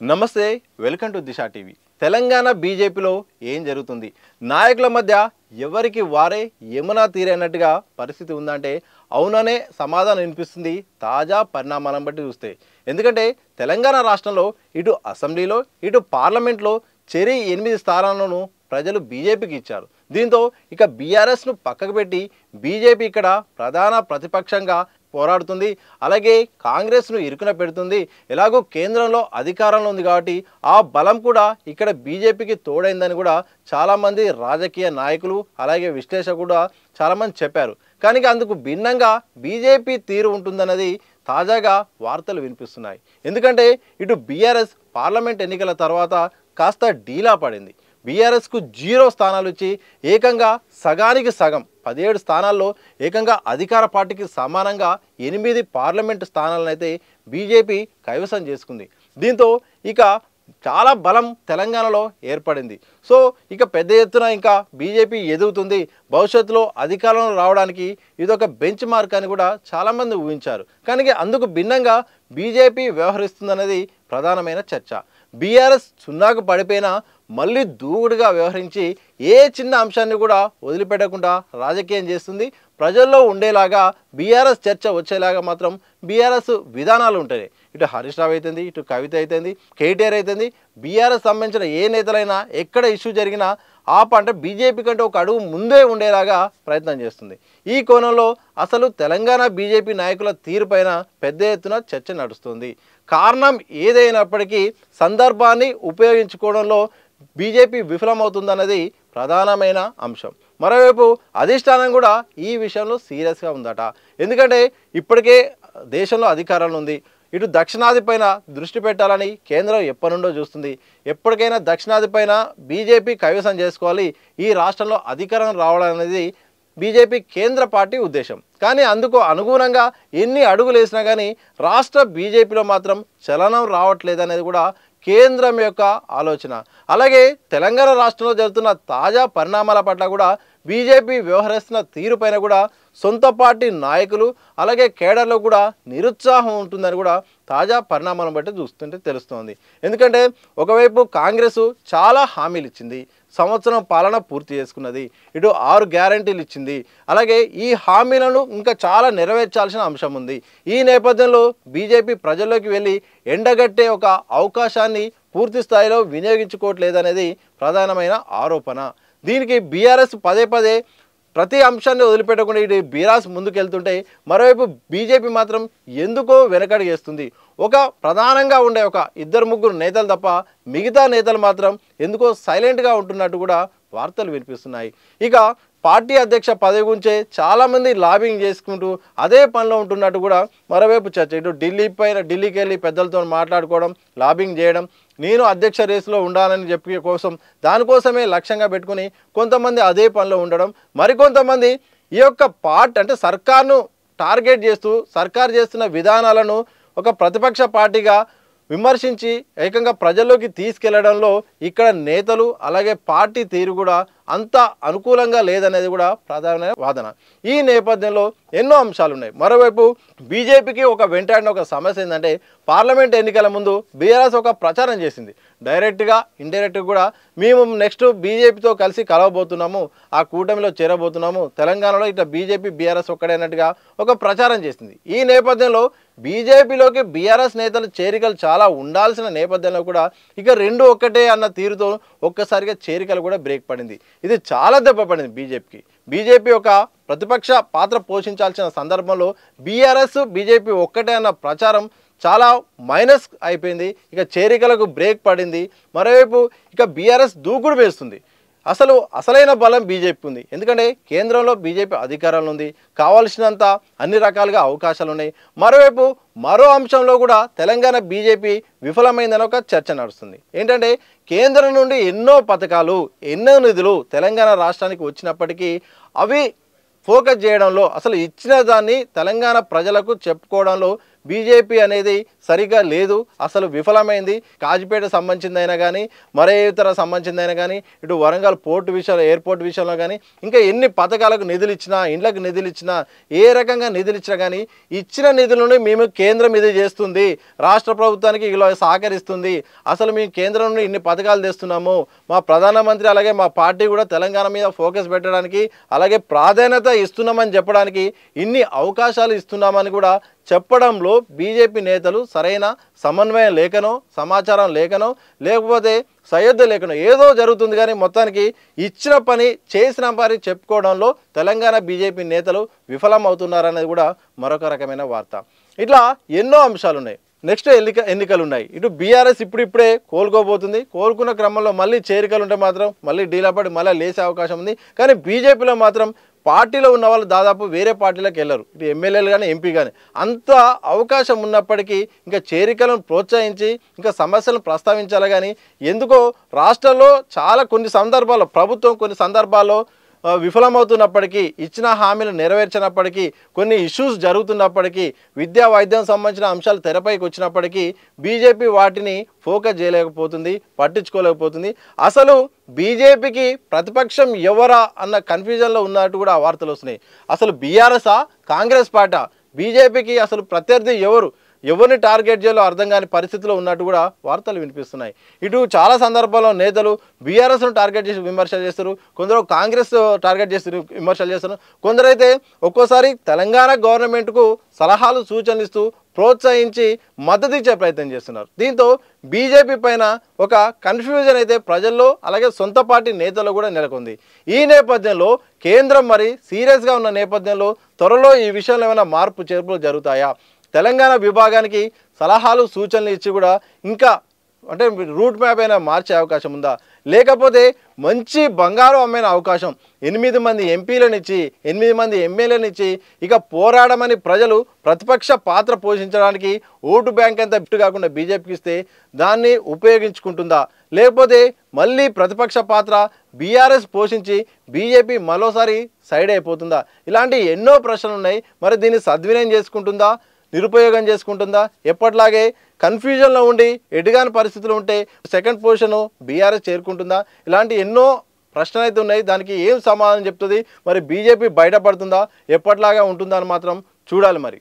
నమస్తే welcome to Disha TV Telangana బీజేపీలో ఏం జరుగుతుంది నాయకుల మధ్య ఎవరికి వారే యమునా తీరైనట్టుగా పరిస్థితి ఉందంటే అవుననే సమాధానం వినిపిస్తుంది తాజా పరిణామాలను బట్టి చూస్తే ఎందుకంటే తెలంగాణ రాష్ట్రంలో ఇటు అసెంబ్లీలో ఇటు పార్లమెంట్లో చెరి 8 స్థానాలను ప్రజలు బీజేపీకి ఇచ్చారు దీంతో ఇక బీఆర్ఎస్ను పక్కకు పెట్టి బీజేపీ ఇక్కడ ప్రధాన ప్రతిపక్షంగా పోరాడుతుంది అలాగే కాంగ్రెస్ను ఇరుకున పెడుతుంది ఎలాగో కేంద్రంలో అధికారంలో ఉంది కాబట్టి ఆ బలం కూడా ఇక్కడ బీజేపీకి తోడైందని కూడా చాలామంది రాజకీయ నాయకులు అలాగే విశ్లేషకులు కూడా చాలామంది చెప్పారు కానీ అందుకు భిన్నంగా బీజేపీ తీరు ఉంటుందన్నది తాజాగా వార్తలు వినిపిస్తున్నాయి ఎందుకంటే ఇటు బీఆర్ఎస్ పార్లమెంట్ ఎన్నికల తర్వాత కాస్త డీలా పడింది బీఆర్ఎస్కు 0 స్థానాలు ఇచ్చి ఏకంగా సగానికి సగం 17 స్థానాల్లో ఏకంగా అధికార పార్టీకి సమానంగా 8 పార్లమెంటు స్థానాలను అయితే బీజేపీ కైవసం చేసుకుంది దీంతో ఇక చాలా బలం తెలంగాణలో ఏర్పడింది సో ఇక పెద్ద ఎత్తున ఇంకా బీజేపీ ఎదుగుతుంది భవిష్యత్తులో అధికారంలో రావడానికి ఇదొక బెంచ్ మార్క్ అని కూడా చాలామంది ఊహించారు కానీ అందుకు భిన్నంగా బీజేపీ వ్యవహరిస్తుందనేది ప్రధానమైన చర్చ బీఆర్ఎస్ సున్నాకు పడిపోయినా మళ్ళీ దూకుడుగా వ్యవహరించి ఏ చిన్న అంశాన్ని కూడా వదిలిపెట్టకుండా రాజకీయం చేస్తుంది ప్రజల్లో ఉండేలాగా బీఆర్ఎస్ చర్చ వచ్చేలాగా మాత్రం బీఆర్ఎస్ విధానాలు ఉంటాయి ఇటు హరీష్ రావు అయితుంది ఇటు కవిత అయితుంది కేటీఆర్ అయితుంది బీఆర్ఎస్ సంబంధించిన ఏ నేతలైనా ఎక్కడ ఇష్యూ జరిగినా అంటే బీజేపీ కంటే ఒక అడుగు ముందే ఉండేలాగా ప్రయత్నం చేస్తుంది ఈ కోణంలో అసలు తెలంగాణ బీజేపీ నాయకుల తీరుపైన పెద్ద ఎత్తున చర్చ నడుస్తుంది కారణం ఏదైనప్పటికీ సందర్భాన్ని ఉపయోగించుకోవడంలో బీజేపీ విఫలమవుతుందన్నది ప్రధానమైన అంశం మరోవైపు అధిష్టానం కూడా ఈ విషయంలో సీరియస్గా ఉందట ఎందుకంటే ఇప్పటికే దేశంలో అధికారంలో ఉంది ఇటు దక్షిణాది పైన దృష్టి పెట్టాలని కేంద్రం ఎప్పటి నుండో చూస్తుంది ఎప్పటికైనా దక్షిణాది పైన బీజేపీ కైవసం చేసుకోవాలి ఈ రాష్ట్రంలో అధికారం రావడం అనేది బీజేపీ కేంద్ర పార్టీ ఉద్దేశం కానీ అందుకు అనుగుణంగా ఎన్ని అడుగులు వేసినా కానీ రాష్ట్ర బీజేపీలో మాత్రం చలనం రావట్లేదనేది కూడా కేంద్రం యొక్క ఆలోచన అలాగే తెలంగాణ రాష్ట్రంలో జరుగుతున్న తాజా పరిణామాల పట్ల కూడా బీజేపీ వ్యవహరిస్తున్న తీరుపైన కూడా సొంత పార్టీ నాయకులు అలాగే కేడర్లో కూడా నిరుత్సాహం ఉంటుందని కూడా తాజా పరిణామాలను బట్టి చూస్తుంటే తెలుస్తోంది ఎందుకంటే ఒకవైపు కాంగ్రెస్ చాలా హామీలు ఇచ్చింది సంవత్సరం పాలన పూర్తి చేసుకున్నది ఇటు 6 గ్యారంటీలు ఇచ్చింది అలాగే ఈ హామీలను ఇంకా చాలా నెరవేర్చాల్సిన అంశం ఉంది ఈ నేపథ్యంలో బీజేపీ ప్రజల్లోకి వెళ్ళి ఎండగట్టే ఒక అవకాశాన్ని పూర్తి స్థాయిలో వినియోగించుకోవట్లేదనేది ప్రధానమైన ఆరోపణ దీనికి బీఆర్ఎస్ పదే ప్రతి అంశాన్ని వదిలిపెట్టకుండా ఇటు బీఆర్ఎస్ ముందుకెళ్తుంటే మరోవైపు బీజేపీ మాత్రం ఎందుకో వెనకడిగేస్తుంది ఒక ప్రధానంగా ఉండే ఒక 2-3 నేతలు తప్ప మిగతా నేతలు మాత్రం ఎందుకో సైలెంట్గా ఉంటున్నట్టు కూడా వార్తలు వినిపిస్తున్నాయి ఇక పార్టీ అధ్యక్ష పదవి గురించే చాలామంది లాబింగ్ చేసుకుంటూ అదే పనిలో ఉంటున్నట్టు కూడా మరోవైపు చర్చ ఇటు ఢిల్లీకి వెళ్ళి పెద్దలతో మాట్లాడుకోవడం లాబింగ్ చేయడం నేను అధ్యక్ష రేసులో ఉండాలని చెప్పే కోసం దానికోసమే లక్ష్యంగా పెట్టుకుని కొంతమంది అదే పనిలో ఉండడం మరికొంతమంది ఈ యొక్క అంటే సర్కార్ను టార్గెట్ చేస్తూ సర్కార్ చేస్తున్న విధానాలను ఒక ప్రతిపక్ష పార్టీగా విమర్శించి ఏకంగా ప్రజల్లోకి తీసుకెళ్లడంలో ఇక్కడ నేతలు అలాగే పార్టీ తీరు కూడా అంత అనుకూలంగా లేదనేది కూడా ప్రధానమైన వాదన ఈ నేపథ్యంలో ఎన్నో అంశాలు ఉన్నాయి మరోవైపు బీజేపీకి ఒక వెంటాడిన ఒక సమస్య ఏంటంటే పార్లమెంట్ ఎన్నికల ముందు బీఆర్ఎస్ ఒక ప్రచారం చేసింది డైరెక్ట్గా ఇండైరెక్ట్గా కూడా మేము నెక్స్ట్ బీజేపీతో కలిసి కలవబోతున్నాము ఆ కూటమిలో చేరబోతున్నాము తెలంగాణలో ఇట్లా బీజేపీ బీఆర్ఎస్ ఒక్కడైనట్టుగా ఒక ప్రచారం చేసింది ఈ నేపథ్యంలో బీజేపీలోకి బీఆర్ఎస్ నేతలు చేరికలు చాలా ఉండాల్సిన నేపథ్యంలో కూడా ఇక రెండు ఒక్కటే అన్న తీరుతో ఒక్కసారిగా చేరికలు కూడా బ్రేక్ పడింది ఇది చాలా దెబ్బ పడింది బీజేపీ ఒక ప్రతిపక్ష పాత్ర పోషించాల్సిన సందర్భంలో బీఆర్ఎస్ బీజేపీ ఒక్కటే అన్న ప్రచారం చాలా మైనస్ అయిపోయింది ఇక చేరికలకు బ్రేక్ పడింది మరోవైపు ఇక బీఆర్ఎస్ దూకుడు వేస్తుంది అసలైన బలం బీజేపీ ఉంది ఎందుకంటే కేంద్రంలో బీజేపీ అధికారంలో ఉంది కావాల్సినంత అన్ని రకాలుగా అవకాశాలు ఉన్నాయి మరోవైపు మరో అంశంలో కూడా తెలంగాణ బీజేపీ విఫలమైందని ఒక చర్చ నడుస్తుంది ఏంటంటే కేంద్రం నుండి ఎన్నో పథకాలు ఎన్నో నిధులు తెలంగాణ రాష్ట్రానికి వచ్చినప్పటికీ అవి ఫోకస్ చేయడంలో అసలు ఇచ్చిన దాన్ని తెలంగాణ ప్రజలకు చెప్పుకోవడంలో బీజేపీ అనేది సరిగా లేదు, అసలు విఫలమైంది. కాజిపేట సంబంధించిందైనా కానీ మరే ఇతర సంబంధించిందైనా కానీ ఇటు వరంగల్ పోర్టు విషయంలో ఎయిర్పోర్ట్ విషయంలో కానీ ఇంకా ఎన్ని పథకాలకు నిధులు ఇచ్చినా ఇండ్లకు నిధులు ఇచ్చినా ఏ రకంగా నిధులు ఇచ్చినా కానీ ఇచ్చిన నిధులను మేము కేంద్రం ఇది చేస్తుంది, రాష్ట్ర ప్రభుత్వానికి ఇలా సహకరిస్తుంది, అసలు మేము కేంద్రం నుండి ఇన్ని పథకాలు తెస్తున్నాము, మా ప్రధానమంత్రి అలాగే మా పార్టీ కూడా తెలంగాణ మీద ఫోకస్ పెట్టడానికి అలాగే ప్రాధాన్యత ఇస్తున్నామని చెప్పడానికి ఇన్ని అవకాశాలు ఇస్తున్నామని కూడా చెప్పడంలో బీజేపీ నేతలు సరైన సమన్వయం లేకనో సమాచారం లేకనో లేకపోతే సయోధ్య లేకనో ఏదో జరుగుతుంది. కానీ మొత్తానికి ఇచ్చిన పని చేసిన పని చెప్పుకోవడంలో తెలంగాణ బీజేపీ నేతలు విఫలమవుతున్నారనేది కూడా మరొక రకమైన వార్త. ఇట్లా ఎన్నో అంశాలు ఉన్నాయి. నెక్స్ట్ ఎన్నికలు ఉన్నాయి. ఇటు బీఆర్ఎస్ ఇప్పుడిప్పుడే కోలుకోబోతుంది. కోలుకున్న క్రమంలో మళ్ళీ చేరికలు ఉంటే మాత్రం మళ్ళీ డీలాపడి మళ్ళీ లేసే అవకాశం ఉంది. కానీ బీజేపీలో మాత్రం పార్టీలో ఉన్న వాళ్ళు దాదాపు వేరే పార్టీలకు వెళ్ళరు, ఇటు ఎమ్మెల్యేలు కానీ ఎంపీ కానీ. అంత అవకాశం ఉన్నప్పటికీ ఇంకా చేరికలను ప్రోత్సహించి ఇంకా సమస్యలను ప్రస్తావించాలి. కానీ ఎందుకో రాష్ట్రంలో చాలా కొన్ని సందర్భాల్లో ప్రభుత్వం కొన్ని సందర్భాల్లో విఫలమవుతున్నప్పటికీ ఇచ్చిన హామీలు నెరవేర్చినప్పటికీ కొన్ని ఇష్యూస్ జరుగుతున్నప్పటికీ విద్యా వైద్యం సంబంధించిన అంశాలు తెరపైకి వచ్చినప్పటికీ బీజేపీ వాటిని ఫోకస్ చేయలేకపోతుంది, పట్టించుకోలేకపోతుంది. అసలు బీజేపీకి ప్రతిపక్షం ఎవరా అన్న కన్ఫ్యూజన్లో ఉన్నట్టు కూడా వార్తలు వస్తున్నాయి. అసలు బీఆర్ఎస్ఆ కాంగ్రెస్ పార్టీ బీజేపీకి అసలు ప్రత్యర్థి ఎవరిని టార్గెట్ చేయాలో అర్థం కాని పరిస్థితిలో ఉన్నట్టు కూడా వార్తలు వినిపిస్తున్నాయి. ఇటు చాలా సందర్భాల్లో నేతలు బీఆర్ఎస్ను టార్గెట్ చేసి విమర్శలు చేస్తారు, కొందరు కాంగ్రెస్ టార్గెట్ చేసి విమర్శలు చేస్తారు, కొందరైతే ఒక్కోసారి తెలంగాణ గవర్నమెంట్కు సలహాలు సూచనలు ఇస్తూ ప్రోత్సహించి మద్దతు ఇచ్చే ప్రయత్నం చేస్తున్నారు. దీంతో బీజేపీ పైన ఒక కన్ఫ్యూజన్ అయితే ప్రజల్లో అలాగే సొంత పార్టీ నేతల్లో కూడా నెలకొంది. ఈ నేపథ్యంలో కేంద్రం మరి సీరియస్గా ఉన్న నేపథ్యంలో త్వరలో ఈ విషయంలో ఏమైనా మార్పు చేర్పులు జరుగుతాయా, తెలంగాణ విభాగానికి సలహాలు సూచనలు ఇచ్చి కూడా ఇంకా అంటే రూట్ మ్యాప్ అయినా మార్చే అవకాశం ఉందా, లేకపోతే మంచి బంగారు అమ్మైన అవకాశం 8 మంది ఎంపీలనిచ్చి 8 మంది ఎమ్మెల్యేనిచ్చి ఇక పోరాడమని ప్రజలు ప్రతిపక్ష పాత్ర పోషించడానికి ఓటు బ్యాంక్ అంతా బిట్టు కాకుండా బీజేపీకి ఇస్తే దాన్ని ఉపయోగించుకుంటుందా, లేకపోతే మళ్ళీ ప్రతిపక్ష పాత్ర బీఆర్ఎస్ పోషించి బీజేపీ మరోసారి సైడ్ అయిపోతుందా? ఇలాంటి ఎన్నో ప్రశ్నలు ఉన్నాయి. మరి దీన్ని సద్వినియోగం చేసుకుంటుందా, నిరుపయోగం చేసుకుంటుందా, ఎప్పటిలాగే కన్ఫ్యూజన్లో ఉండి ఎటుగాని పరిస్థితులు ఉంటే సెకండ్ పొజిషన్ బీఆర్ఎస్ చేరుకుంటుందా? ఇలాంటి ఎన్నో ప్రశ్నలు అయితే ఉన్నాయి. దానికి ఏం సమాధానం చెప్తుంది, మరి బీజేపీ బయటపడుతుందా, ఎప్పటిలాగా ఉంటుందా అని మాత్రం చూడాలి మరి.